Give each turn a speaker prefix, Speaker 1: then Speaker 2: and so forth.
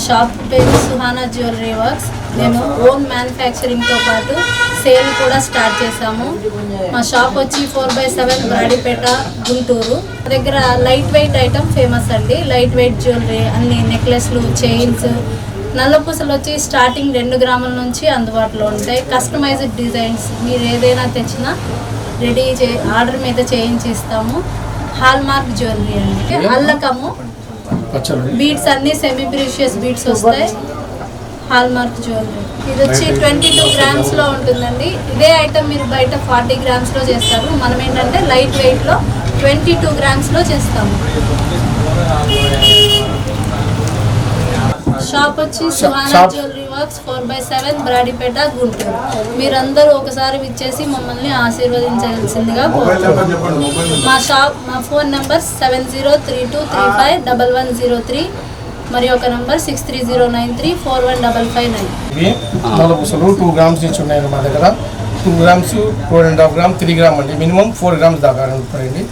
Speaker 1: Shop పేరు Suhana jewellery works. మేము own మ్యానుఫ్యాక్చరింగ్తో పాటు సేల్ కూడా స్టార్ట్ చేసాము. మా షాప్ వచ్చి 4/7 బ్రాడీపేట, గుంటూరు. మా దగ్గర లైట్ వెయిట్ ఐటమ్ ఫేమస్ అండి. లైట్ వెయిట్ జ్యువెలరీ, అన్ని నెక్లెస్లు, చైన్స్, నల్లపూసలు వచ్చి స్టార్టింగ్ 2 గ్రాముల నుంచి అందుబాటులో ఉంటాయి. కస్టమైజ్డ్ డిజైన్స్ మీరు ఏదైనా తెచ్చినా రెడీ ఆర్డర్ మీద చేయించి ఇస్తాము. హాల్ మార్క్ జ్యువెలరీ అంటే అల్లకము బీడ్స్, అన్ని సెమీ ప్రీషియస్ బీడ్స్ వస్తాయి. హాల్ మార్క్ జ్యువెలరీ ఇది వచ్చి 22 గ్రామ్స్లో ఉంటుందండి. ఇదే ఐటమ్ మీరు బయట 40 గ్రామ్స్లో చేస్తారు. మనం ఏంటంటే లైట్ వెయిట్లో 22 గ్రామ్స్లో చేస్తాము. షాప్ వచ్చి సుహానా జ్యువెలరీ వర్క్స్ 4/7 బ్రాడీపేట, గుంటూరు. మీరందరూ ఒకసారి విచ్చేసి మమ్మల్ని ఆశీర్వదించాల్సిందిగా కోరుతున్నాం. మా ఫోన్ నెంబర్ 7032351103 మరియు ఒక నంబర్ 6309341559.
Speaker 2: ఇవి నల్లపూసలు 2 గ్రామ్స్ నుంచి ఉన్నాయి మా దగ్గర. 2 గ్రామ్స్, 4.5 గ్రామ్, 3 గ్రామ్ అండి. మినిమం 4 గ్రామ్స్ దాకా పడండి.